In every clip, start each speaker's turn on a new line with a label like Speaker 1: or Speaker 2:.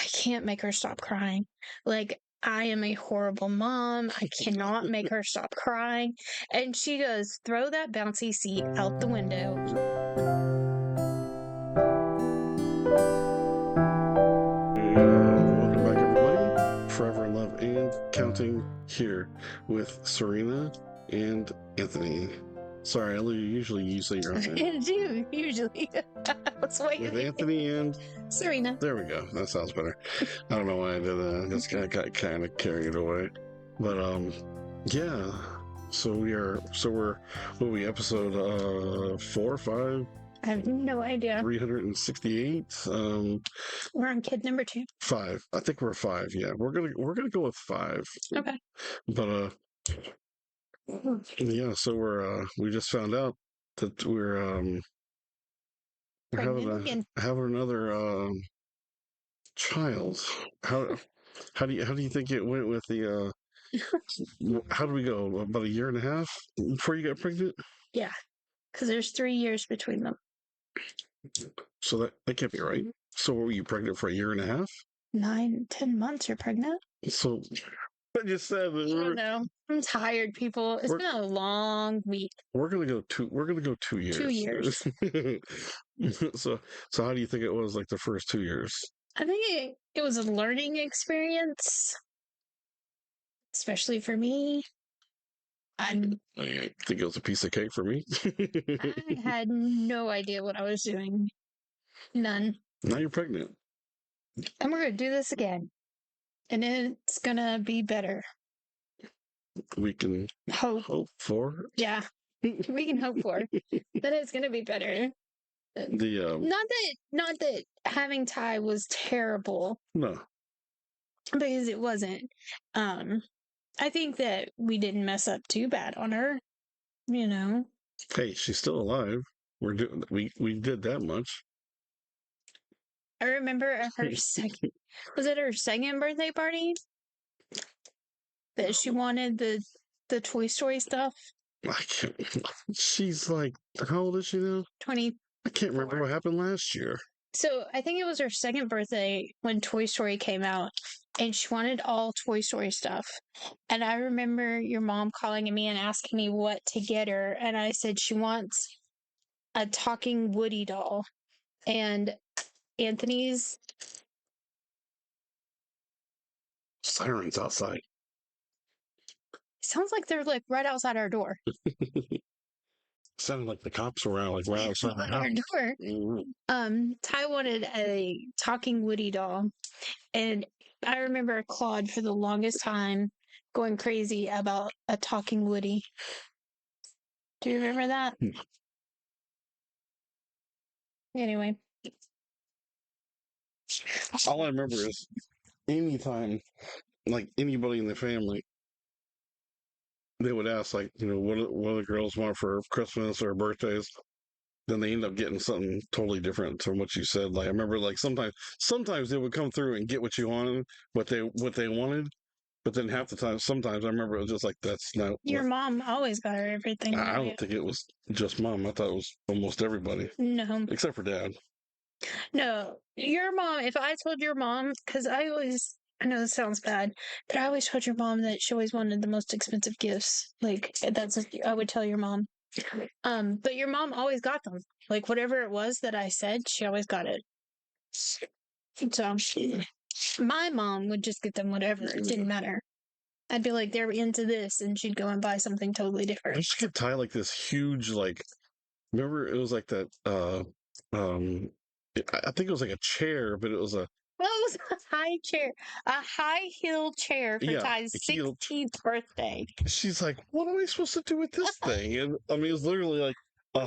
Speaker 1: can't make her stop crying. Like, I am a horrible mom. I cannot make her stop crying. And she goes, throw that bouncy seat out the window.
Speaker 2: Welcome back, everybody. Forever in Love and Counting here with Serena and Anthony. Sorry, usually you say your own name.
Speaker 1: I do, usually. That's why
Speaker 2: With Anthony and
Speaker 1: Serena.
Speaker 2: there we go. That sounds better. I don't know why I did that. I just got kind of carried away. But yeah. So we're what are we, episode 4 or 5?
Speaker 1: I have no idea.
Speaker 2: 368.
Speaker 1: We're on kid number 2.
Speaker 2: 5. I think we're 5. Yeah, we're gonna go with 5.
Speaker 1: Okay.
Speaker 2: But yeah. So we just found out that we're
Speaker 1: Pregnant again.
Speaker 2: having another child. How do you think it went with the how do we go? About a year and a half before you got pregnant?
Speaker 1: Yeah, because there's 3 years between them.
Speaker 2: So that can't be right. So were you pregnant for a year and a half?
Speaker 1: 9-10 months you're pregnant.
Speaker 2: So I just said that
Speaker 1: I don't know. I'm tired, people. It's been a long week.
Speaker 2: We're gonna go 2 years.
Speaker 1: 2 years.
Speaker 2: So how do you think it was like the first 2 years?
Speaker 1: I think it was a learning experience, especially for me.
Speaker 2: I think it was a piece of cake for me.
Speaker 1: I had no idea what I was doing. None.
Speaker 2: Now you're pregnant.
Speaker 1: And we're going to do this again. And it's going to be better.
Speaker 2: We can hope for.
Speaker 1: Yeah. We can hope for that it's going to be better. Not that having Ty was terrible.
Speaker 2: No.
Speaker 1: Because it wasn't. I think that we didn't mess up too bad on her, you know.
Speaker 2: Hey, she's still alive. We did that much.
Speaker 1: I remember at her second birthday party that she wanted the Toy Story stuff.
Speaker 2: She's like, how old is she now?
Speaker 1: 20.
Speaker 2: I can't remember what happened last year.
Speaker 1: So I think it was her second birthday when Toy Story came out, and she wanted all Toy Story stuff. And I remember your mom calling me and asking me what to get her, and I said she wants a talking Woody doll. And Anthony's
Speaker 2: sirens outside.
Speaker 1: Sounds like they're like right outside our door.
Speaker 2: Sounded like the cops were out, like right outside
Speaker 1: our door.
Speaker 2: Mm-hmm.
Speaker 1: Ty wanted a talking Woody doll, and I remember Claude for the longest time going crazy about a talking Woody. Do you remember that? Anyway,
Speaker 2: all I remember is anytime, like anybody in the family, they would ask, like, you know, what do the girls want for Christmas or birthdays? Then they end up getting something totally different from what you said. Like I remember, like sometimes they would come through and get what you wanted, what they wanted, but then half the time, sometimes I remember it was just like, that's not.
Speaker 1: Your mom always got her everything.
Speaker 2: I don't think it was just mom. I thought it was almost everybody.
Speaker 1: No,
Speaker 2: except for dad.
Speaker 1: No, your mom. If I told your mom, because I know this sounds bad, but I always told your mom that she always wanted the most expensive gifts. Like I would tell your mom. But your mom always got them. Like whatever it was that I said, she always got it. So my mom would just get them whatever. It didn't matter. I'd be like, they're into this, and she'd go and buy something totally different.
Speaker 2: I used to get Ty like this huge, like, remember it was like that, I think it was like a chair, but it was a...
Speaker 1: Well, it was a high heel chair for Ty's 16th birthday.
Speaker 2: She's like, what am I supposed to do with this thing? And I mean, it's literally like a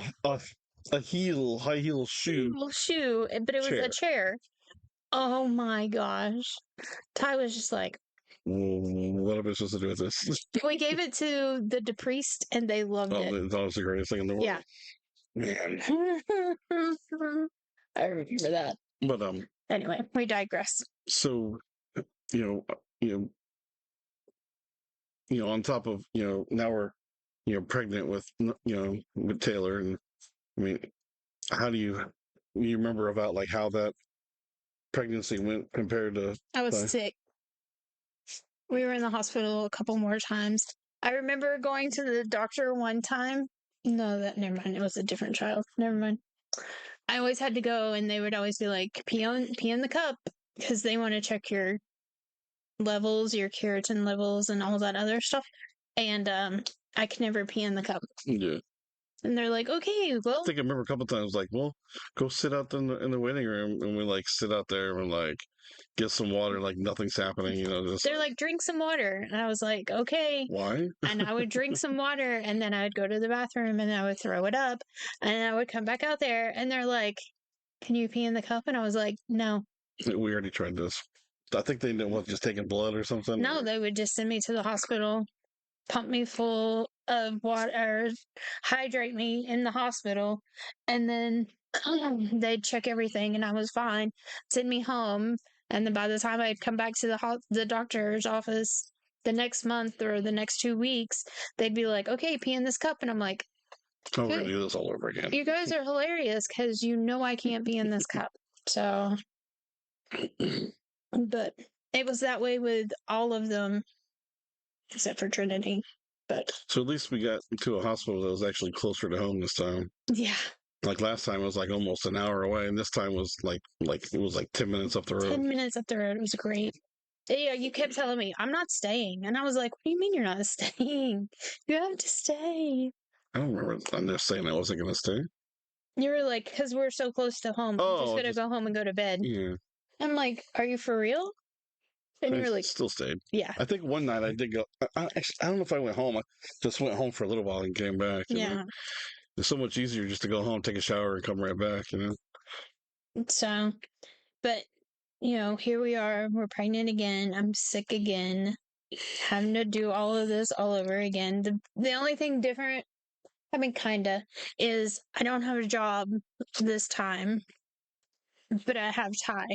Speaker 2: high heel shoe.
Speaker 1: But it was a chair. Oh my gosh. Ty was just like,
Speaker 2: what am I supposed to do with this?
Speaker 1: We gave it to the priest and they loved it.
Speaker 2: It was the greatest thing in the world.
Speaker 1: Yeah.
Speaker 2: Man.
Speaker 1: I remember that.
Speaker 2: But
Speaker 1: anyway, we digress.
Speaker 2: So, on top of, now we're, pregnant with, with Taylor. And I mean, how do you remember about like how that pregnancy went compared to.
Speaker 1: I was sick. We were in the hospital a couple more times. I remember going to the doctor one time. No, never mind. It was a different child. Never mind. I always had to go, and they would always be like, pee in the cup, because they want to check your levels, your keratin levels, and all that other stuff. And I could never pee in the cup.
Speaker 2: Yeah.
Speaker 1: And they're like, okay, well.
Speaker 2: I think I remember a couple times, like, well, go sit out in the waiting room, and we like sit out there and like get some water, like nothing's happening, just
Speaker 1: they're like, drink some water. And I was like, okay.
Speaker 2: Why?
Speaker 1: And I would drink some water, and then I would go to the bathroom, and I would throw it up, and I would come back out there, and they're like, can you pee in the cup? And I was like, no.
Speaker 2: We already tried this. I think they didn't want just taking blood or something.
Speaker 1: No, they would just send me to the hospital, pump me full of water, hydrate me in the hospital, and then they'd check everything, and I was fine, send me home. And then by the time I'd come back to the doctor's office the next month or the next 2 weeks, they'd be like, okay, pee in this cup. And I'm like,
Speaker 2: oh, we're going to do this all over again.
Speaker 1: You guys are hilarious, because I can't be in this cup. So, but it was that way with all of them, except for Trinity. But
Speaker 2: so at least we got to a hospital that was actually closer to home this time.
Speaker 1: Yeah.
Speaker 2: Like last time, it was like almost an hour away, and this time was like it was like 10 minutes up the road.
Speaker 1: 10 minutes up the road. It was great. Yeah, you kept telling me, I'm not staying. And I was like, what do you mean you're not staying? You have to stay.
Speaker 2: I don't remember. I'm just saying I wasn't going to stay.
Speaker 1: You were like, because we're so close to home. I'm just going to go home and go to bed.
Speaker 2: Yeah.
Speaker 1: I'm like, are you for real? And you were like,
Speaker 2: still stayed.
Speaker 1: Yeah.
Speaker 2: I think one night I did go. I don't know if I went home. I just went home for a little while and came back.
Speaker 1: Yeah.
Speaker 2: It's so much easier just to go home, take a shower, and come right back.
Speaker 1: So, but here we are. We're pregnant again. I'm sick again. Having to do all of this all over again. The only thing different, I mean, kinda, is I don't have a job this time, but I have Ty.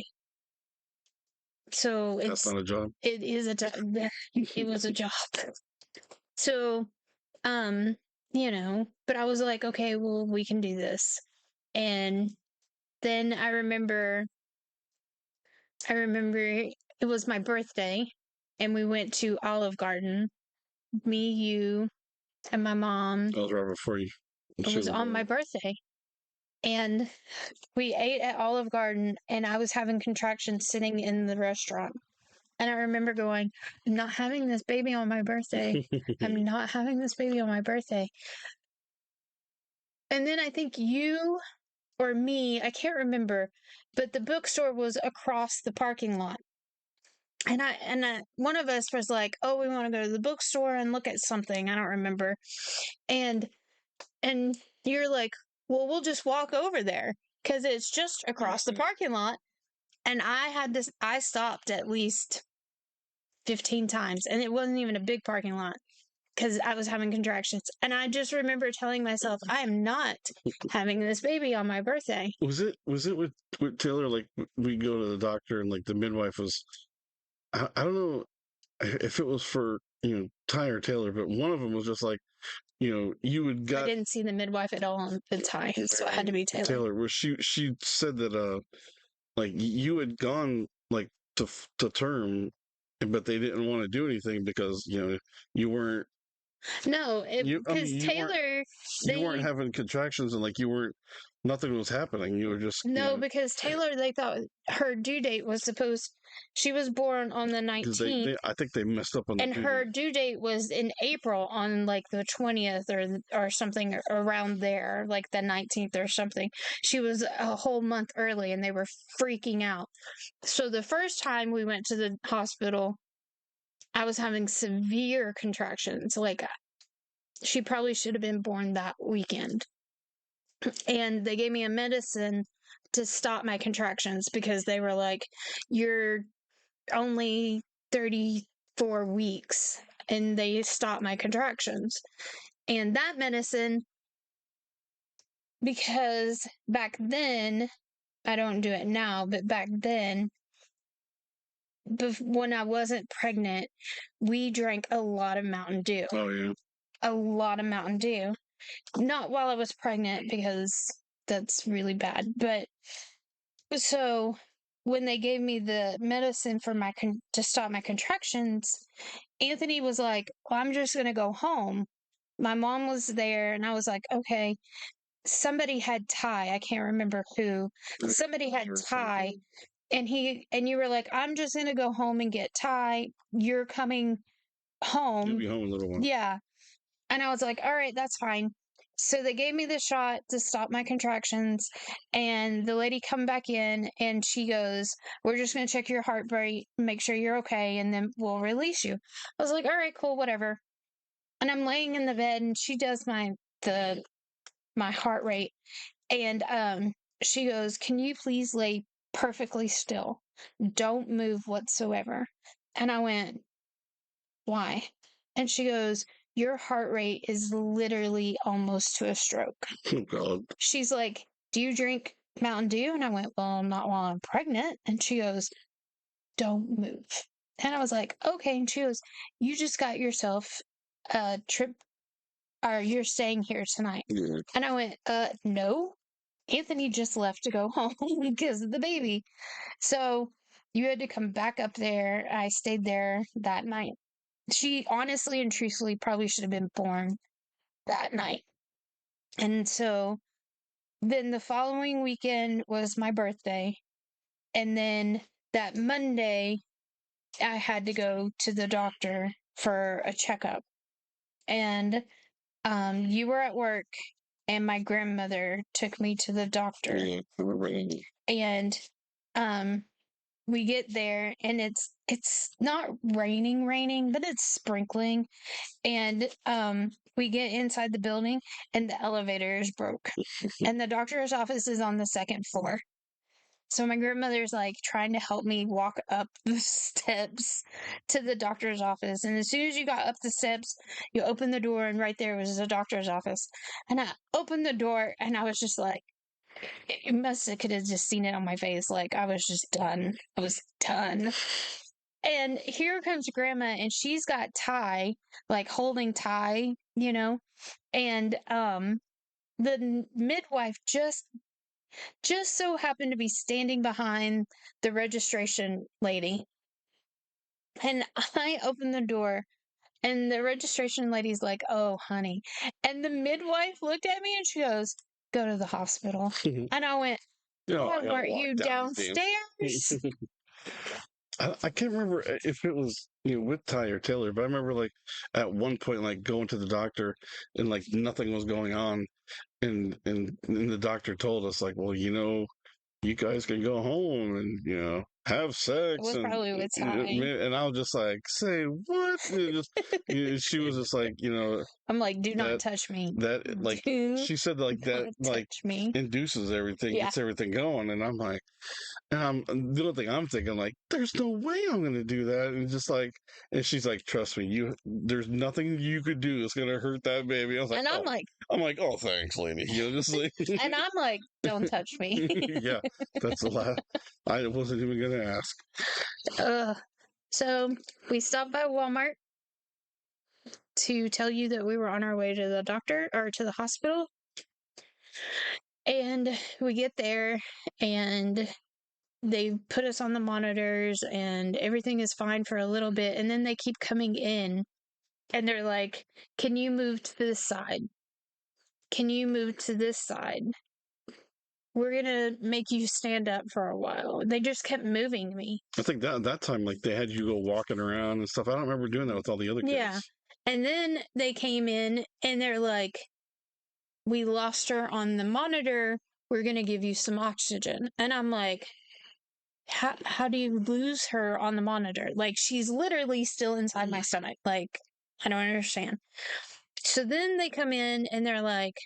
Speaker 1: So
Speaker 2: that's not a job.
Speaker 1: It is a job. It was a job. So, but I was like, okay, well, we can do this. And then I remember it was my birthday, and we went to Olive Garden. Me, you, and my mom.
Speaker 2: I was right before you.
Speaker 1: It was on my birthday. And we ate at Olive Garden, and I was having contractions sitting in the restaurant. And I remember going, I'm not having this baby on my birthday. I'm not having this baby on my birthday. And then I think you or me, I can't remember, but the bookstore was across the parking lot. And one of us was like, oh, we want to go to the bookstore and look at something. I don't remember. And you're like, well, we'll just walk over there because it's just across the parking lot. And I stopped at least 15 times, and it wasn't even a big parking lot because I was having contractions. And I just remember telling myself, I am not having this baby on my birthday.
Speaker 2: Was it with Taylor? Like, we go to the doctor, and like the midwife was, I don't know if it was for Ty or Taylor, but one of them was just like, you would got.
Speaker 1: I didn't see the midwife at all on the Ty, so it had to be Taylor.
Speaker 2: Taylor, where she said that like you had gone like to term, but they didn't want to do anything because you weren't.
Speaker 1: No, because Taylor,
Speaker 2: you weren't having contractions, and like you weren't. Nothing was happening. You were just
Speaker 1: because Taylor, they thought her due date was she was born on the 19th.
Speaker 2: I think they messed up on
Speaker 1: and her due date was in April on like the 20th or something around there, like the 19th or something. She was a whole month early, and they were freaking out. So the first time we went to the hospital, I was having severe contractions. Like, she probably should have been born that weekend. And they gave me a medicine to stop my contractions because they were like, you're only 34 weeks. And they stopped my contractions. And that medicine, because back then, I don't do it now, but back then, when I wasn't pregnant, we drank a lot of Mountain Dew.
Speaker 2: Oh, yeah.
Speaker 1: A lot of Mountain Dew. Not while I was pregnant, because that's really bad. But so when they gave me the medicine for to stop my contractions, Anthony was like, well, I'm just going to go home. My mom was there, and I was like, okay. Somebody had Ty. I can't remember who. Somebody had Ty, and you were like, I'm just going to go home and get Ty. You're coming
Speaker 2: You'll
Speaker 1: home.
Speaker 2: be home in a little while.
Speaker 1: Yeah. And I was like, all right, that's fine. So they gave me the shot to stop my contractions, and the lady come back in and she goes, we're just going to check your heart rate, make sure you're okay, and then we'll release you. I was like, all right, cool, whatever. And I'm laying in the bed and she does my heart rate, and she goes, can you please lay perfectly still? Don't move whatsoever. And I went, why? And she goes, your heart rate is literally almost to a stroke.
Speaker 2: Oh, God.
Speaker 1: She's like, do you drink Mountain Dew? And I went, well, not while I'm pregnant. And she goes, don't move. And I was like, okay. And she goes, you just got yourself a trip, or you're staying here tonight.
Speaker 2: Yeah.
Speaker 1: And I went, no. Anthony just left to go home because of the baby. So you had to come back up there. I stayed there that night. She honestly and truthfully probably should have been born that night. And so then the following weekend was my birthday. And then that Monday, I had to go to the doctor for a checkup. And you were at work, and my grandmother took me to the doctor.
Speaker 2: Yeah, I remember that.
Speaker 1: And we get there, and it's not raining, but it's sprinkling. And we get inside the building, and the elevator is broke. And the doctor's office is on the second floor. So my grandmother's like trying to help me walk up the steps to the doctor's office. And as soon as you got up the steps, you open the door, and right there was the doctor's office. And I opened the door, and I was just like, you must have could have just seen it on my face. Like, I was just done. I was done. And here comes grandma, and she's got Ty, like holding Ty, and the midwife just so happened to be standing behind the registration lady. And I opened the door, and the registration lady's like, oh, honey. And the midwife looked at me and she goes, go to the hospital. And I went, why weren't you downstairs?
Speaker 2: I can't remember if it was with Ty or Taylor, but I remember like at one point like going to the doctor and like nothing was going on, and the doctor told us like, well, you guys can go home and have
Speaker 1: It
Speaker 2: sex,
Speaker 1: was probably with Ty.
Speaker 2: and I was just like, say what? And she was just like,
Speaker 1: I'm like, do not touch me.
Speaker 2: that like
Speaker 1: Do
Speaker 2: she said like that
Speaker 1: not
Speaker 2: like
Speaker 1: touch me.
Speaker 2: induces everything,
Speaker 1: Yeah.
Speaker 2: gets everything going, and I'm like, the only thing I'm thinking like, there's no way I'm gonna do that, and just like, and she's like, trust me, there's nothing you could do that's gonna hurt that baby. I was like,
Speaker 1: And
Speaker 2: I'm like, oh, thanks, lady. Just like,
Speaker 1: and I'm like, don't touch me.
Speaker 2: yeah, that's the last. I wasn't even gonna ask.
Speaker 1: So we stopped by Walmart to tell you that we were on our way to the doctor, or to the hospital. And we get there, and they put us on the monitors, and everything is fine for a little bit. And then they keep coming in, and they're like, can you move to this side? Can you move to this side? We're going to make you stand up for a while. They just kept moving me.
Speaker 2: I think that time, like, they had you go walking around and stuff. I don't remember doing that with all the other kids.
Speaker 1: Yeah. And then they came in, and they're like, we lost her on the monitor. We're going to give you some oxygen. And I'm like, how do you lose her on the monitor? Like, she's literally still inside my stomach. Like, I don't understand. So then they come in, and they're like,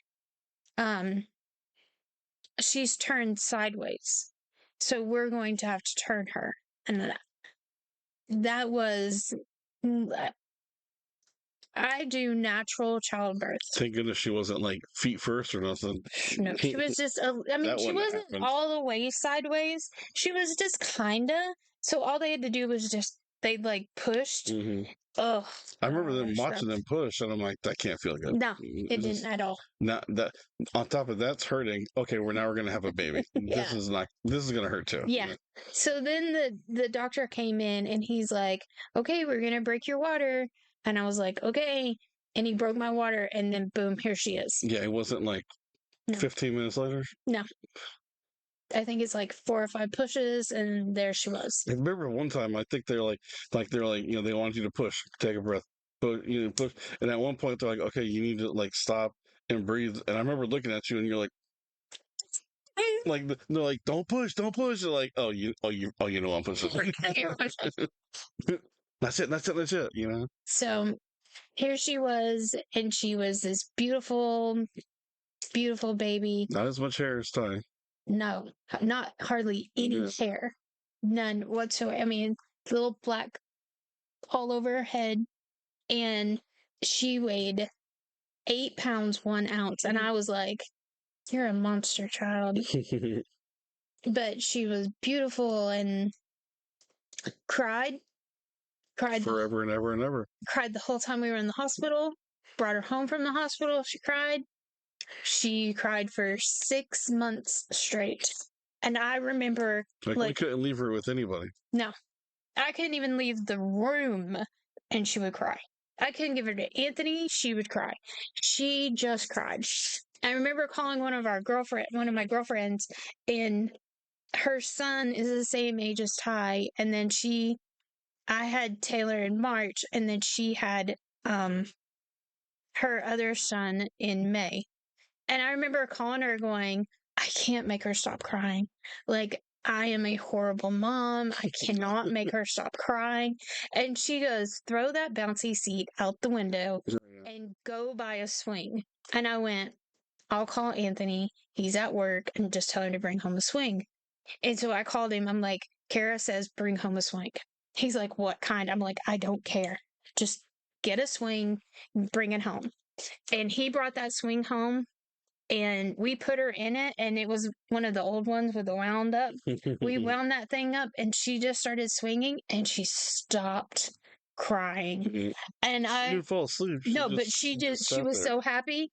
Speaker 1: she's turned sideways. So we're going to have to turn her. And that was, I do natural childbirth.
Speaker 2: Thank goodness she wasn't like feet first or nothing.
Speaker 1: No, she was just, she wasn't all the way sideways. She was just kinda. So all they had to do was just they like pushed.
Speaker 2: Hmm.
Speaker 1: Oh
Speaker 2: I remember them
Speaker 1: gosh,
Speaker 2: watching them push, and I'm like, that can't feel good.
Speaker 1: no, it
Speaker 2: It's
Speaker 1: didn't
Speaker 2: just
Speaker 1: at all.
Speaker 2: not that. On top of that's hurting. Okay, we're gonna have a baby. This
Speaker 1: Yeah,
Speaker 2: is not. This is gonna hurt too.
Speaker 1: yeah. So then the doctor came in and he's like, "Okay, we're gonna break your water," and I was like, "Okay," and he broke my water, and then boom, here she is.
Speaker 2: Yeah, it wasn't like
Speaker 1: No,
Speaker 2: 15 minutes later.
Speaker 1: no, I think it's like 4 or 5 pushes, and there she was.
Speaker 2: I remember one time, I think they're like, they want you to push, take a breath, push, and at one point they're like, okay, you need to like stop and breathe. And I remember looking at you, and you're like, they're like, don't push. They're like, you know, I'm pushing. That's it. You know,
Speaker 1: So here she was, and she was this beautiful, beautiful baby.
Speaker 2: not as much hair as Ty.
Speaker 1: No, not hardly any
Speaker 2: Yeah.
Speaker 1: hair, none whatsoever. I mean, little black all over her head, and she weighed 8 pounds 1 ounce, and I was like, "You're a monster child." But she was beautiful and cried, cried,
Speaker 2: Forever and ever and ever.
Speaker 1: cried the whole time we were in the hospital. Brought her home from the hospital. She cried. She cried for 6 months straight. And I remember,
Speaker 2: Like we
Speaker 1: like,
Speaker 2: couldn't leave her with anybody.
Speaker 1: no, I couldn't even leave the room and she would cry. I couldn't give her to Anthony, she would cry. She just cried. I remember calling one of my girlfriends, and her son is the same age as Ty. And then I had Taylor in March, and then she had um her other son in May. And I remember calling her going, I can't make her stop crying. Like, I am a horrible mom. I cannot make her stop crying. And she goes, throw that bouncy seat out the window and go buy a swing. And I went, I'll call Anthony. He's at work, and just tell him to bring home a swing. And so I called him. I'm like, Kara says, bring home a swing. He's like, what kind? I'm like, I don't care. Just get a swing, bring it home. And he brought that swing home, and we put her in it, and it was one of the old ones with the wound up. We wound that thing up, and she just started swinging, and she stopped crying. And
Speaker 2: She
Speaker 1: I
Speaker 2: didn't fall asleep.
Speaker 1: no, but she
Speaker 2: Sat
Speaker 1: was
Speaker 2: there.
Speaker 1: so happy,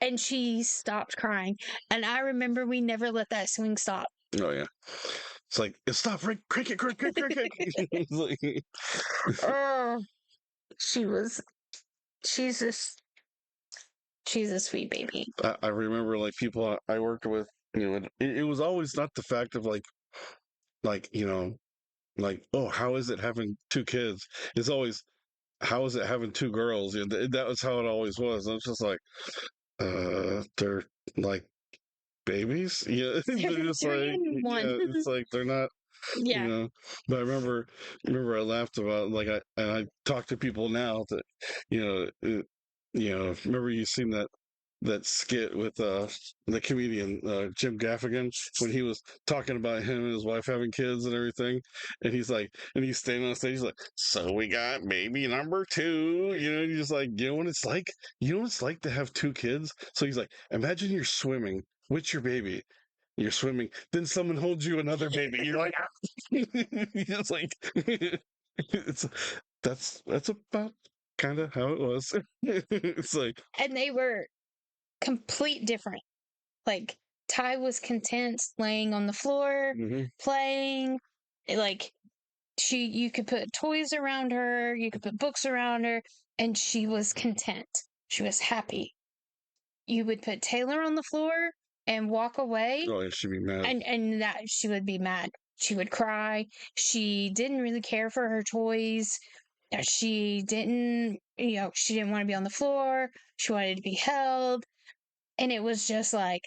Speaker 1: and she stopped crying. And I remember we never let that swing stop.
Speaker 2: Oh yeah. It's like stop, Rick, cricket. It's like,
Speaker 1: Oh, she was she's just she's a sweet baby.
Speaker 2: I remember like people I worked with, it was always not the fact of like like, oh, how is it having two kids? It's always how is it having two girls? That was how it always was. And it's just like, they're like babies. Yeah,
Speaker 1: They're
Speaker 2: they're just
Speaker 1: three
Speaker 2: like,
Speaker 1: and one.
Speaker 2: yeah, it's like they're not, you
Speaker 1: Yeah.
Speaker 2: know. But I remember I laughed about like I talk to people now that you remember you seen that skit with the comedian Jim Gaffigan when he was talking about him and his wife having kids and everything, and he's standing on stage, he's like, so we got baby number two, and he's just like, you know what it's like to have two kids. So he's like, imagine you're swimming with your baby. You're swimming, then someone holds you another baby. You're like, it's like, it's that's about kind of how it was. It's like,
Speaker 1: And they were complete different. Like, Ty was content laying on the floor,
Speaker 2: mhm.
Speaker 1: playing. Like, you could put toys around her, you could put books around her, and she was content. She was happy. You would put Taylor on the floor and walk away,
Speaker 2: Oh, yeah, she'd be mad.
Speaker 1: and that she would be mad. She would cry. She didn't really care for her toys. She didn't want to be on the floor. She wanted to be held. And it was just like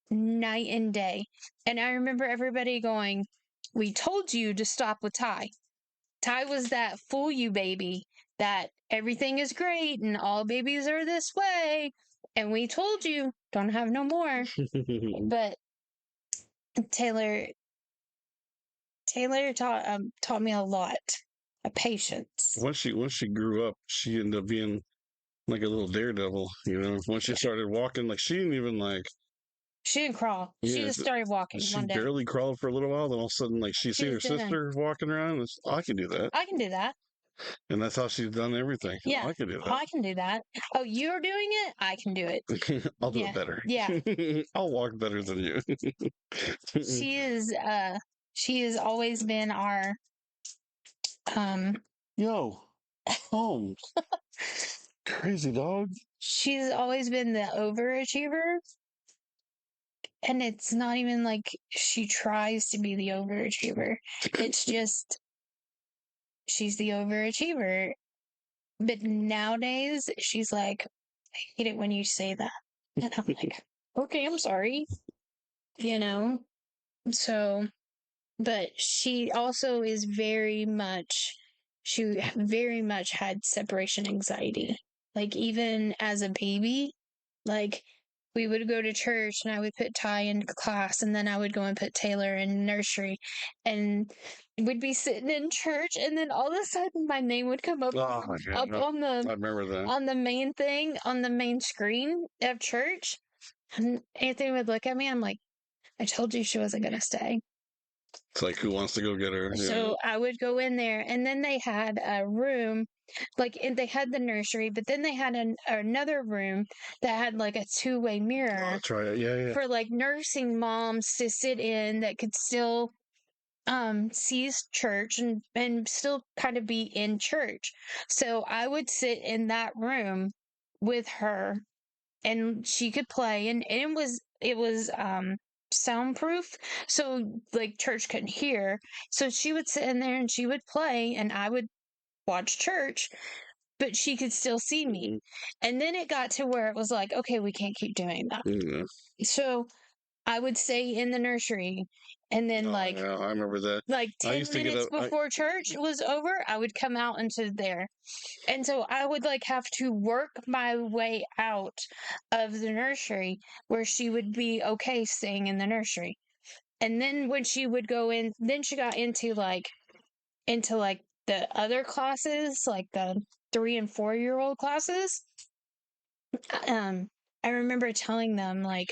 Speaker 1: night and day. And I remember everybody going, we told you to stop with Ty. Ty was that fool you baby, that everything is great and all babies are this way. And we told you, don't have no more. But Taylor taught me a lot of patience.
Speaker 2: Once she grew up, she ended up being like a little daredevil. Once she started walking, like she didn't even like.
Speaker 1: She didn't crawl. She
Speaker 2: Yeah,
Speaker 1: just started walking
Speaker 2: she
Speaker 1: one day.
Speaker 2: barely crawled for a little while. Then all of a sudden, like she's
Speaker 1: She
Speaker 2: seen
Speaker 1: was
Speaker 2: her
Speaker 1: doing,
Speaker 2: sister walking around. I can do that,
Speaker 1: I can do that.
Speaker 2: and that's how she's done everything.
Speaker 1: Yeah,
Speaker 2: I can do
Speaker 1: I can do that. Oh, you're doing it? I can do it.
Speaker 2: that. I'll do it
Speaker 1: Yeah,
Speaker 2: better.
Speaker 1: yeah.
Speaker 2: I'll walk better than you.
Speaker 1: She is, she has always been our, um,
Speaker 2: Yo, Holmes, crazy dog.
Speaker 1: she's always been the overachiever. And it's not even like she tries to be the overachiever. It's just she's the overachiever. But nowadays, she's like, I hate it when you say that. And I'm like, okay, I'm sorry. You know? So, but she also is she very much had separation anxiety. Like, even as a baby, like, we would go to church and I would put Ty in class and then I would go and put Taylor in nursery and we'd be sitting in church and then all of a sudden my name would come up
Speaker 2: Oh my
Speaker 1: up
Speaker 2: god, I remember that.
Speaker 1: on the main thing on the main screen of church. And Anthony would look at me. I'm like, I told you she wasn't gonna stay.
Speaker 2: It's like who wants to go get her? Yeah.
Speaker 1: So I would go in there, and then they had a room, like they had the nursery, but then they had another room that had like a two-way
Speaker 2: Oh,
Speaker 1: mirror
Speaker 2: that's right. Yeah, yeah.
Speaker 1: for like nursing moms to sit in that could still see church and still kind of be in church. So I would sit in that room with her and she could play and it was soundproof, so like church couldn't hear. So she would sit in there and she would play and I would watch church, but she could still see me. And then it got to where it was like, okay, we can't keep doing that.
Speaker 2: Yeah.
Speaker 1: So I would stay in the nursery and then
Speaker 2: Oh yeah, I remember that.
Speaker 1: like
Speaker 2: I
Speaker 1: 10
Speaker 2: used to get
Speaker 1: minutes
Speaker 2: up.
Speaker 1: before church was over, I would come out into there. And so I would like have to work my way out of the nursery where she would be okay staying in the nursery. And then when she would go in, then she got into like the other classes, like the 3 and 4 year old classes. Um, I remember telling them like,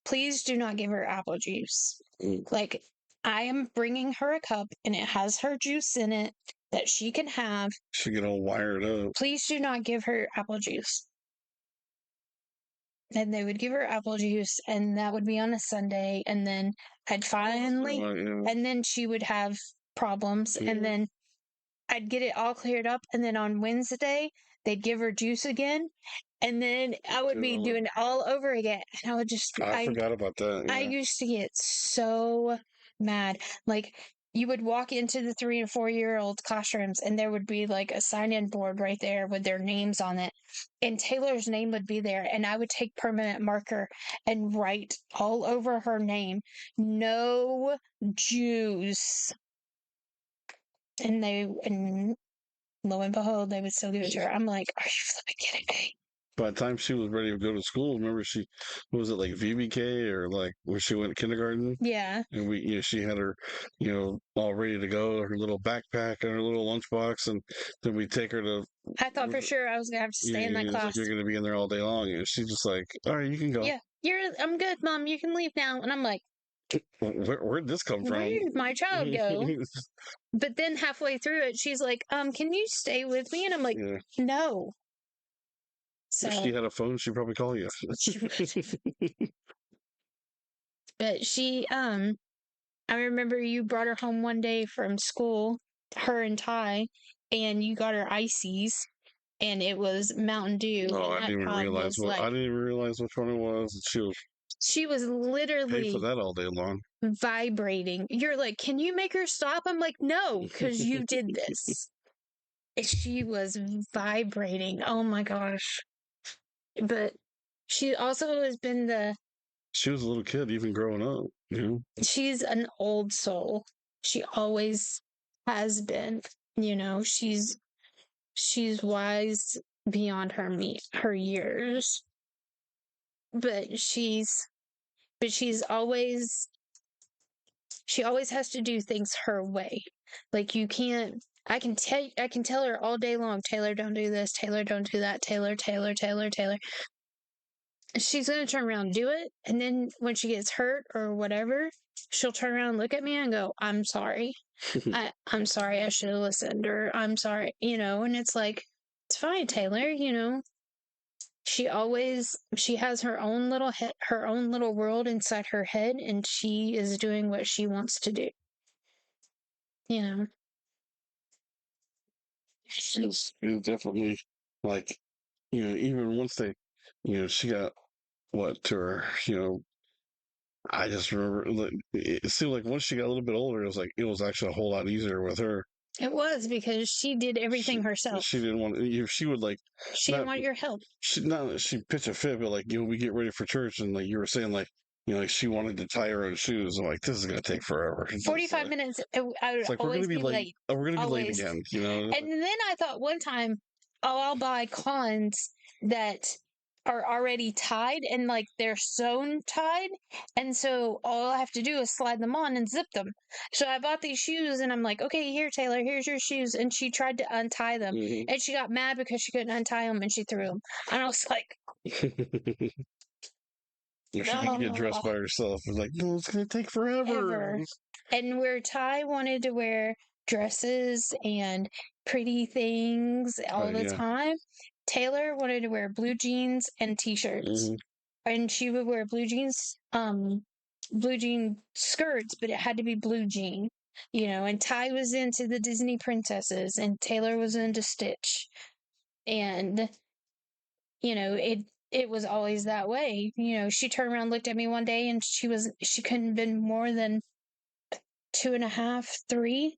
Speaker 1: please do not give her apple juice.
Speaker 2: Mm.
Speaker 1: Like, I am bringing her a cup and it has her juice in it that she can have.
Speaker 2: She get all wired up.
Speaker 1: Please do not give her apple juice. And they would give her apple juice, and that would be on a Sunday. And then I'd finally,
Speaker 2: Yeah.
Speaker 1: and then she would have problems.
Speaker 2: Yeah.
Speaker 1: And then I'd get it all cleared up. And then on Wednesday, they'd give her juice again. And then I would be
Speaker 2: God.
Speaker 1: doing it all over again. And I would
Speaker 2: I forgot about that.
Speaker 1: I
Speaker 2: Yeah.
Speaker 1: used to get so mad. Like, you would walk into the 3 and 4 year old classrooms, and there would be like a sign in board right there with their names on it. And Taylor's name would be there. And I would take permanent marker and write all over her name, no Jews. And lo and behold, they would still give it to her. I'm like, are you flipping kidding me?
Speaker 2: By the time she was ready to go to school, remember was it like VBK or like where she went to kindergarten?
Speaker 1: Yeah.
Speaker 2: And she had her, all ready to go, her little backpack and her little lunchbox, and then we take her to.
Speaker 1: I thought for sure I was going to have to
Speaker 2: Yeah,
Speaker 1: stay in that
Speaker 2: it's like
Speaker 1: class.
Speaker 2: you're gonna be in there all day long, and she's just like, "All right, you can go."
Speaker 1: Yeah, I'm good, Mom. You can leave now. And I'm like,
Speaker 2: Where'd this come
Speaker 1: where
Speaker 2: from?
Speaker 1: did my child go? But then halfway through it, she's like, can you stay with me? And I'm like,
Speaker 2: Yeah.
Speaker 1: no.
Speaker 2: If
Speaker 1: So
Speaker 2: she had a phone, she'd probably call you.
Speaker 1: she would. But I remember you brought her home one day from school, her and Ty, and you got her ices, and it was Mountain Dew.
Speaker 2: Oh,
Speaker 1: And
Speaker 2: I
Speaker 1: that
Speaker 2: didn't even
Speaker 1: child
Speaker 2: realize
Speaker 1: was like,
Speaker 2: which one it was.
Speaker 1: she was
Speaker 2: Pay for
Speaker 1: literally
Speaker 2: that all day long.
Speaker 1: vibrating. You're like, can you make her stop? I'm like, no, because you did this. She was vibrating. Oh my gosh. But she also has been
Speaker 2: She was a little kid, even growing up.
Speaker 1: she's an old soul. She always has been. She's wise beyond her years. But she always has to do things her way. Like, you can't. I can tell her all day long, Taylor, don't do this, Taylor, don't do that, Taylor, Taylor, Taylor, Taylor. she's gonna turn around and do it, and then when she gets hurt or whatever, she'll turn around and look at me and go, "I'm sorry. I'm sorry. I should have listened," or "I'm sorry," and it's like, it's fine, Taylor. She has her own little her own little world inside her head, and she is doing what she wants to do. You know.
Speaker 2: It's definitely like, even once she got what to her, I just remember like, it seemed like once she got a little bit older, it was actually a whole lot easier with her.
Speaker 1: It was because she did
Speaker 2: She
Speaker 1: everything herself.
Speaker 2: she didn't want if she would like
Speaker 1: She didn't
Speaker 2: not
Speaker 1: want your help.
Speaker 2: she not that she pitch a fit, but like we get ready for church and like you were saying like like she wanted to tie her own shoes. I'm like, this is gonna take forever.
Speaker 1: 45 minutes, I would
Speaker 2: It's like we're gonna
Speaker 1: always
Speaker 2: be
Speaker 1: be
Speaker 2: late.
Speaker 1: late.
Speaker 2: Oh, we're gonna be late
Speaker 1: Always.
Speaker 2: again.
Speaker 1: And then I thought one time, oh, I'll buy cons that are already tied and like they're sewn tied. And so all I have to do is slide them on and zip them. So I bought these shoes and I'm like, okay, here, Taylor, here's your shoes. And she tried to untie them and she got mad because she couldn't untie them and she threw them. And I was like,
Speaker 2: If she could get dressed
Speaker 1: no,
Speaker 2: by herself, it's like, no, it's gonna take forever.
Speaker 1: ever. And where Ty wanted to wear dresses and pretty things all the
Speaker 2: Yeah.
Speaker 1: time, Taylor wanted to wear blue jeans and t-shirts.
Speaker 2: Hmm.
Speaker 1: And she would wear blue jean skirts, but it had to be blue jean. And Ty was into the Disney princesses and Taylor was into Stitch. And, it was always that way. She turned around, looked at me one day and she couldn't have been more than 2.5, 3,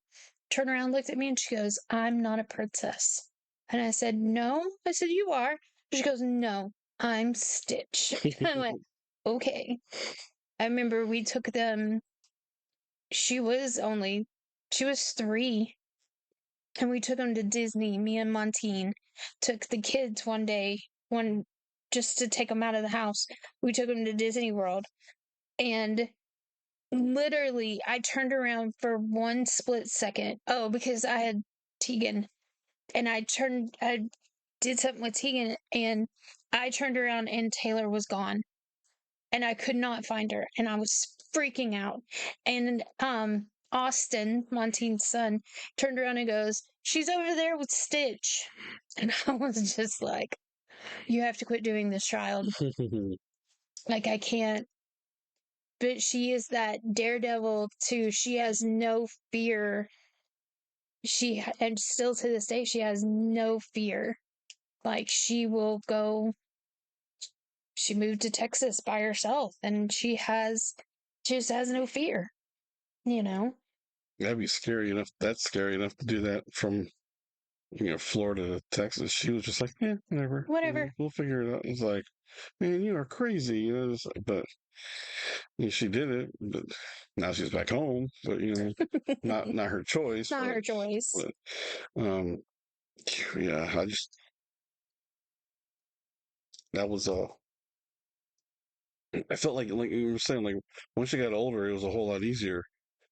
Speaker 1: turned around, looked at me, and she goes, "I'm not a princess." And I said, "No." I said, "You are." She goes, "No, I'm Stitch." I went, "Okay." I remember we took them, she was 3, and we took them to Disney. Me and Montine took the kids just to take them out of the house. We took them to Disney World. And literally, I turned around for one split second. Oh, because I had Tegan, and I did something with Tegan, and I turned around, and Taylor was gone, and I could not find her, and I was freaking out. And Austin, Montine's son, turned around and goes, "She's over there with Stitch," and I was just like, "You have to quit doing this, child. Like I can't." But she is that daredevil too. She has no fear. And still to this day, she has no fear. Like she will go. She moved to Texas by herself, and she just has no fear. You know.
Speaker 2: That'd be scary enough. That's scary enough to do that from Florida to Texas. She was just like, yeah, whatever.
Speaker 1: Whatever.
Speaker 2: We'll figure it out. It's like, man, you are crazy. But she did it. But now she's back home. But not her choice.
Speaker 1: Not her choice.
Speaker 2: But um, yeah, I just that was I felt like you were saying, like once she got older, it was a whole lot easier,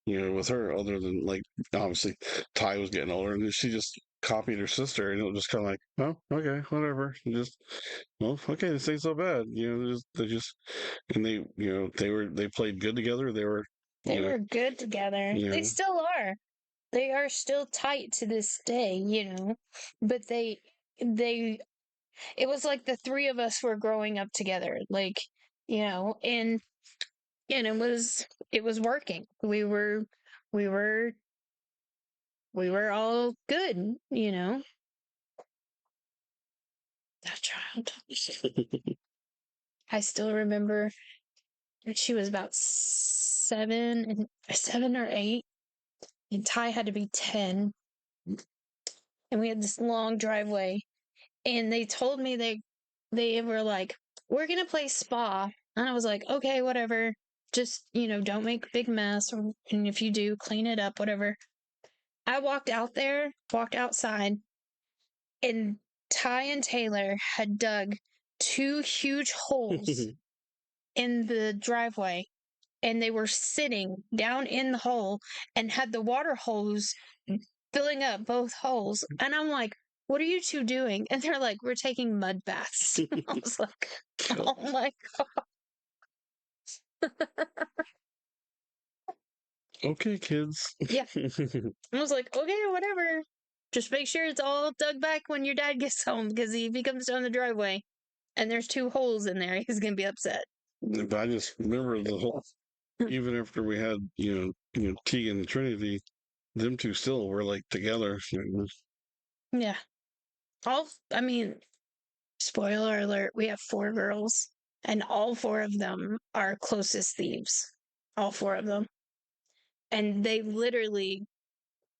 Speaker 2: with her. Other than like obviously Ty was getting older, and then she just copied her sister, and it was just kind of like, oh, okay, whatever. And just well, okay, this ain't so bad. They just and they played good together. They were
Speaker 1: They were good together.
Speaker 2: you
Speaker 1: They
Speaker 2: know
Speaker 1: still are. They are still tight to this day. But they it was like the three of us were growing up together, like, and it was working. We were all good. That child. I still remember she was about 7 or 8, and Ty had to be 10, and we had this long driveway, and they told me they were like, "We're gonna play spa," and I was like, "Okay, whatever. Just don't make a big mess, and if you do, clean it up, whatever." I walked outside, and Ty and Taylor had dug 2 huge holes in the driveway, and they were sitting down in the hole and had the water hose filling up both holes. And I'm like, what are you two doing? And they're like, we're taking mud baths. I was like, oh my
Speaker 2: Okay, kids.
Speaker 1: Yeah. I was like, okay, whatever. Just make sure it's all dug back when your dad gets home, because if he comes down the driveway and there's 2 holes in there, he's gonna be upset.
Speaker 2: But I just remember the whole. Even after we had Tegan and Trinity, them two still were like together.
Speaker 1: Yeah. I mean, spoiler alert, we have 4 girls, and all 4 of them are closest thieves. All 4 of them. And they literally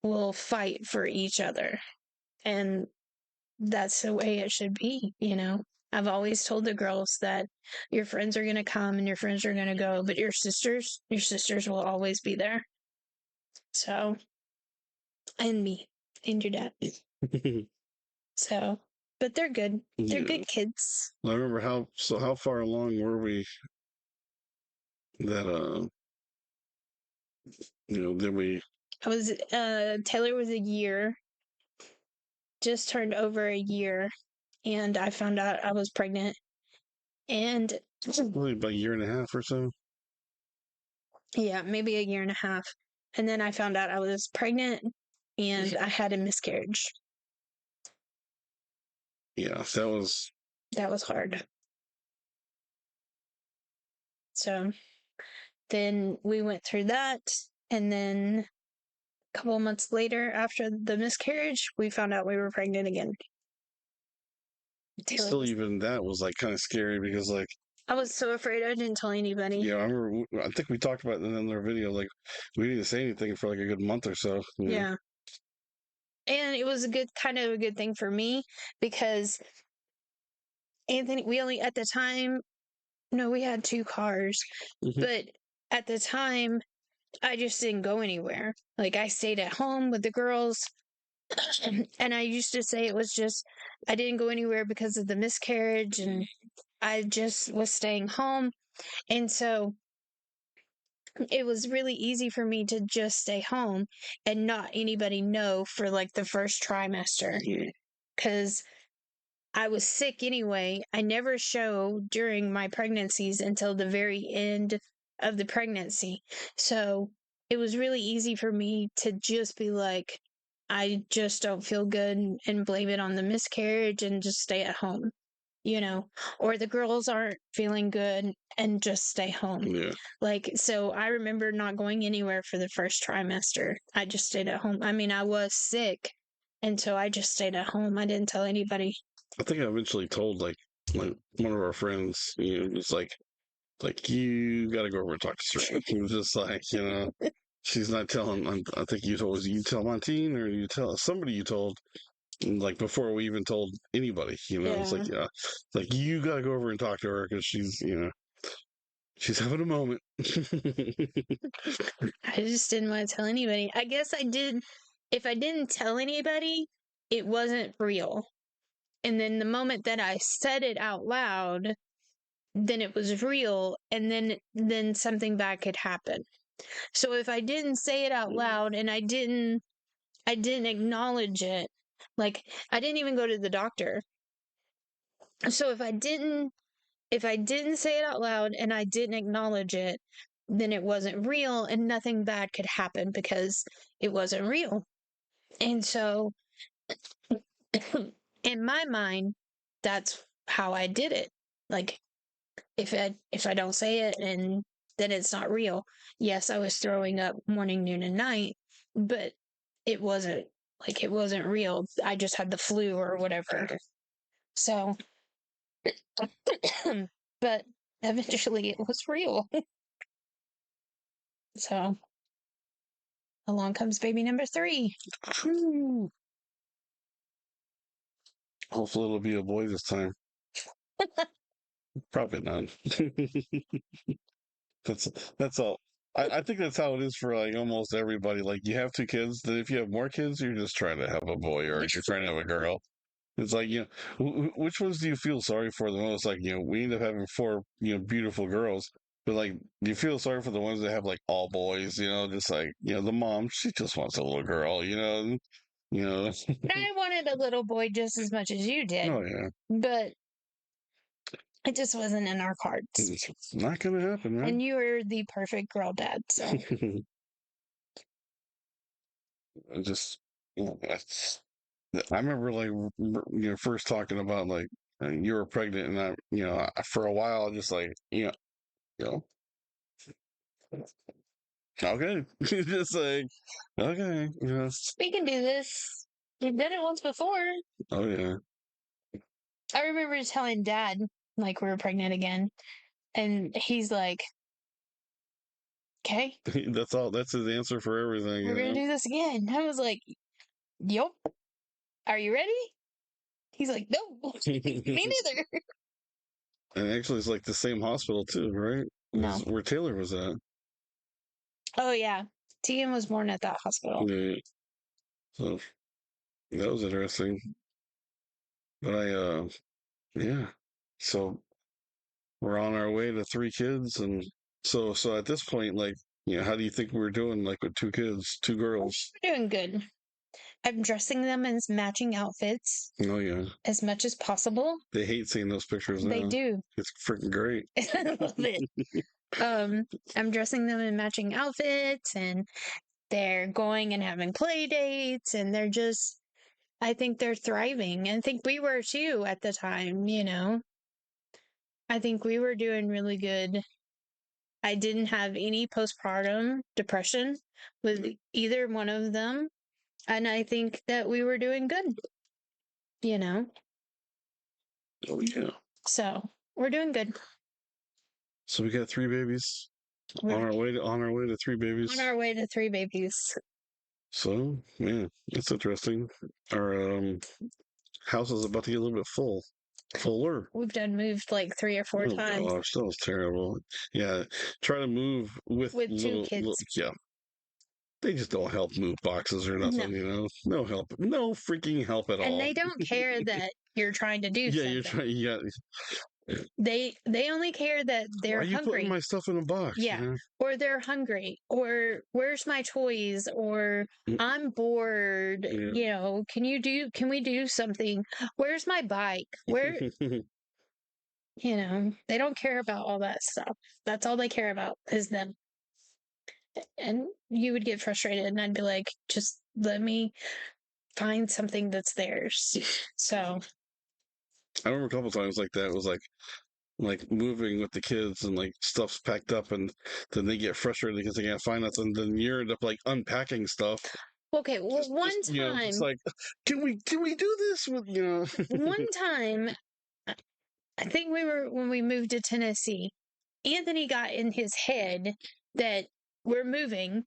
Speaker 1: will fight for each other. And that's the way it should be, you know? I've always told the girls that your friends are going to come and your friends are going to go, but your sisters will always be there. So, and me and your dad. So, but they're good. They're
Speaker 2: Yeah.
Speaker 1: good kids.
Speaker 2: I remember how far along were we that then we
Speaker 1: Taylor was a year, just turned over a year, and I found out I was pregnant. And
Speaker 2: probably about a year and a half or so.
Speaker 1: yeah, maybe a year and a half. And then I found out I was pregnant and I had a miscarriage.
Speaker 2: Yeah, that was
Speaker 1: That was hard. So then we went through that. And then a couple of months later, after the miscarriage, we found out we were pregnant again.
Speaker 2: still even that was like kind of scary because like
Speaker 1: I was so afraid I didn't tell anybody.
Speaker 2: yeah, I remember I think we talked about it in another video. Like we didn't say anything for like a good month or so.
Speaker 1: Yeah. And it was a good thing for me, because Anthony, we only at the time, no, we had 2 cars, but at the time, I just didn't go anywhere. Like, I stayed at home with the girls, and I used to say it was just, I didn't go anywhere because of the miscarriage, and I just was staying home. And so it was really easy for me to just stay home and not anybody know for like the first trimester, because I was sick anyway. I never show during my pregnancies until the very end of the pregnancy. So it was really easy for me to just be like, I just don't feel good, and blame it on the miscarriage and just stay at home, or the girls aren't feeling good and just stay home.
Speaker 2: Yeah.
Speaker 1: Like, so I remember not going anywhere for the first trimester. I just stayed at home. I mean, I was sick, and so I just stayed at home. I didn't tell anybody.
Speaker 2: I think I eventually told like one of our friends, it's like you got to go over and talk to Serena. He was just like, she's not telling. I think you tell Montine or you tell somebody you told, like before we even told anybody. It's like
Speaker 1: Yeah.
Speaker 2: it's like you got to go over and talk to her because she's having a moment.
Speaker 1: I just didn't want to tell anybody. I guess I did. If I didn't tell anybody, it wasn't real. And then the moment that I said it out loud, then it was real, and then something bad could happen. So if I didn't say it out loud and I didn't acknowledge it, like I didn't even go to the doctor. So if I didn't say it out loud and I didn't acknowledge it, then it wasn't real and nothing bad could happen because it wasn't real. And so in my mind, that's how I did it. Like, if I don't say it, and then it's not real. Yes, I was throwing up morning, noon, and night, but it wasn't it wasn't real. I just had the flu or whatever. So, but eventually it was real. So along comes baby number 3.
Speaker 2: Hopefully, it'll be a boy this time. Probably not. That's that's all. I think that's how it is for like almost everybody. Like you have 2 kids, then if you have more kids, you're just trying to have a boy or you're trying to have a girl. It's like which ones do you feel sorry for the most? Like we end up having 4 beautiful girls, but like do you feel sorry for the ones that have like all boys? Just like the mom, she just wants a little girl. You know.
Speaker 1: I wanted a little boy just as much as you did,
Speaker 2: Oh yeah.
Speaker 1: but it just wasn't in our cards.
Speaker 2: It's not gonna happen, man.
Speaker 1: And you were the perfect girl dad, so.
Speaker 2: Just, that's. I remember like first talking about like you were pregnant, and for a while just like you know okay, just like okay,
Speaker 1: We can do this. We've done it once before.
Speaker 2: oh yeah.
Speaker 1: I remember telling Dad, like, we were pregnant again, and he's like, okay,
Speaker 2: That's all. That's his answer for everything.
Speaker 1: we're gonna do this again. I was like, yup. Are you ready? He's like, no, me neither.
Speaker 2: And actually, it's like the same hospital too, right?
Speaker 1: No.
Speaker 2: Is where Taylor was at.
Speaker 1: Oh, yeah. Tegan was born at that hospital.
Speaker 2: Yeah. So that was interesting. But yeah. So we're on our way to 3 kids, and so at this point, like, how do you think we're doing, like, with 2 kids, 2 girls?
Speaker 1: We're doing good. I'm dressing them in matching outfits
Speaker 2: Oh yeah,
Speaker 1: as much as possible.
Speaker 2: they hate seeing those pictures
Speaker 1: They
Speaker 2: now.
Speaker 1: do.
Speaker 2: It's freaking great.
Speaker 1: I love it. I'm dressing them in matching outfits, and they're going and having play dates, and I think they're thriving. And I think we were too at the time, I think we were doing really good. I didn't have any postpartum depression with either one of them. And I think that we were doing good, you know?
Speaker 2: Oh yeah.
Speaker 1: So we're doing good.
Speaker 2: So we got 3 babies
Speaker 1: We're
Speaker 2: on our way to 3 babies.
Speaker 1: on our way to 3 babies.
Speaker 2: So yeah, that's interesting. Our house is about to get a little bit fuller.
Speaker 1: We've done moved like 3 or 4
Speaker 2: Oh
Speaker 1: times
Speaker 2: gosh, that was terrible. Yeah, try to move with
Speaker 1: with two kids.
Speaker 2: yeah. They just don't help move boxes or
Speaker 1: No.
Speaker 2: nothing. No help, no freaking help at
Speaker 1: And
Speaker 2: all.
Speaker 1: they don't care that you're trying to do
Speaker 2: Yeah, you're
Speaker 1: something.
Speaker 2: trying. Yeah,
Speaker 1: They only care that
Speaker 2: why
Speaker 1: they're
Speaker 2: are you putting
Speaker 1: hungry.
Speaker 2: my stuff in a box?
Speaker 1: Yeah. Or they're hungry, or where's my toys, or I'm bored,
Speaker 2: Yeah.
Speaker 1: can we do something? Where's my bike? Where, they don't care about all that stuff. That's all they care about is them. And you would get frustrated, and I'd be like, just let me find something that's theirs. So,
Speaker 2: I remember a couple times like that. It was like moving with the kids and like stuff's packed up, and then they get frustrated because they can't find us, and then you end up like unpacking stuff.
Speaker 1: okay, well, one
Speaker 2: It's
Speaker 1: time,
Speaker 2: like, can we do this with
Speaker 1: one time, I think when we moved to Tennessee, Anthony got in his head that we're moving.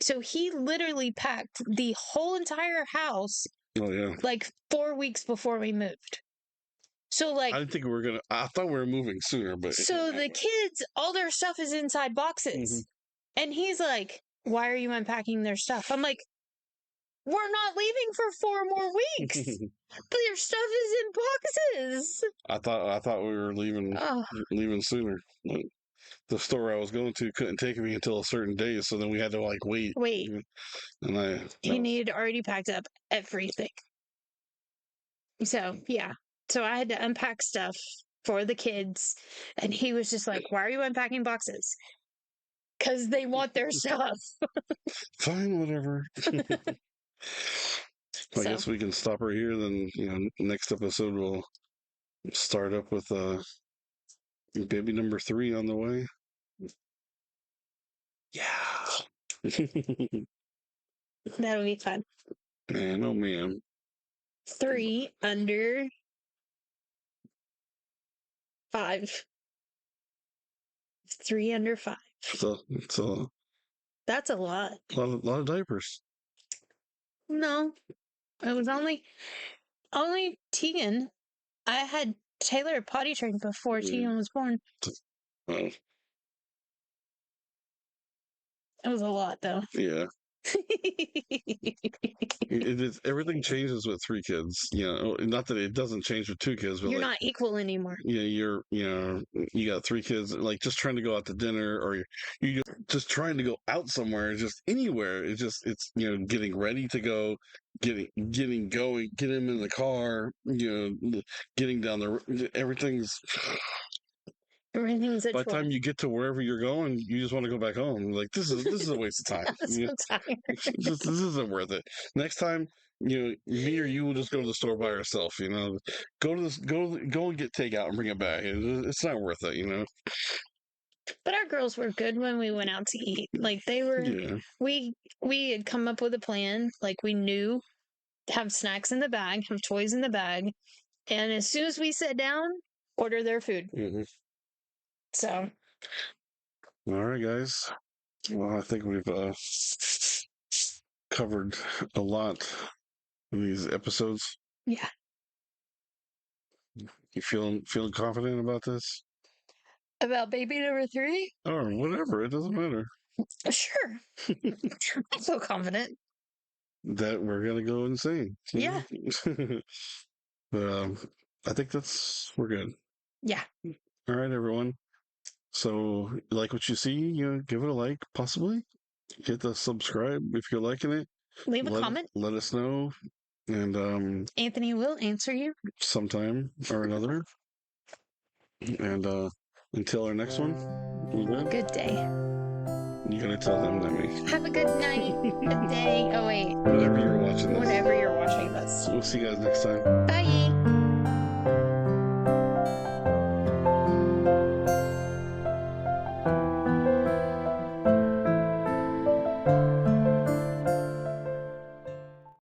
Speaker 1: So he literally packed the whole entire house
Speaker 2: Oh yeah.
Speaker 1: like 4 weeks before we moved. So
Speaker 2: I didn't think we were gonna. I thought we were moving sooner, but
Speaker 1: so the kids, all their stuff is inside boxes. And he's like, "Why are you unpacking their stuff?" I'm like, "We're not leaving for 4 more weeks. Their stuff is in boxes."
Speaker 2: I thought we were leaving sooner. Like, the store I was going to couldn't take me until a certain day, so then we had to like wait.
Speaker 1: Wait.
Speaker 2: And
Speaker 1: He had already packed up everything. So, yeah. So I had to unpack stuff for the kids. And he was just like, "Why are you unpacking boxes?" Because they want their stuff.
Speaker 2: fine, whatever. I
Speaker 1: So,
Speaker 2: guess we can stop right here. Then next episode we'll start up with baby number 3 on the way. Yeah.
Speaker 1: that'll be fun.
Speaker 2: Man, oh man.
Speaker 1: 3 under 5. 3 under 5.
Speaker 2: So it's a
Speaker 1: That's a lot.
Speaker 2: lot of diapers.
Speaker 1: No, it was only Tegan. I had Taylor potty trained before Tegan was born.
Speaker 2: Uh,
Speaker 1: It was a lot, though.
Speaker 2: yeah. It is, everything changes with 3 kids. You know, not that it doesn't change with 2 kids, but
Speaker 1: You're
Speaker 2: like,
Speaker 1: not equal anymore.
Speaker 2: yeah, you got 3 kids, like just trying to go out to dinner, or you just trying to go out somewhere, just anywhere. It's getting ready to go, getting going, get him in the car, getting down everything's.
Speaker 1: Everything's a
Speaker 2: By the
Speaker 1: chore.
Speaker 2: time you get to wherever you're going, you just want to go back home. Like, this is a waste of time.
Speaker 1: I'm so tired.
Speaker 2: This isn't worth it. Next time, me or you will just go to the store by ourselves. Go to this, go and get takeout and bring it back. It's not worth it.
Speaker 1: But our girls were good when we went out to eat. Like they were,
Speaker 2: Yeah.
Speaker 1: we had come up with a plan. Like we knew to have snacks in the bag, have toys in the bag, and as soon as we sat down, order their food.
Speaker 2: Hmm.
Speaker 1: So
Speaker 2: All right, guys. Well, I think we've covered a lot in these episodes.
Speaker 1: yeah,
Speaker 2: You feeling confident about this?
Speaker 1: about baby number 3,
Speaker 2: Or whatever. It doesn't matter.
Speaker 1: sure, I feel confident.
Speaker 2: That we're gonna go insane.
Speaker 1: Yeah,
Speaker 2: But I think we're good.
Speaker 1: yeah.
Speaker 2: All right, everyone. So, like what you see, give it a like, possibly hit the subscribe if you're liking it.
Speaker 1: Leave a comment.
Speaker 2: Let us know, and
Speaker 1: Anthony will answer you
Speaker 2: sometime or another. And until our next one, we good.
Speaker 1: Good day.
Speaker 2: You gotta tell them that me.
Speaker 1: Have a good night. Good day. Oh wait.
Speaker 2: Whatever you're watching this.
Speaker 1: Whatever you're watching this.
Speaker 2: We'll see you guys next time.
Speaker 1: Bye.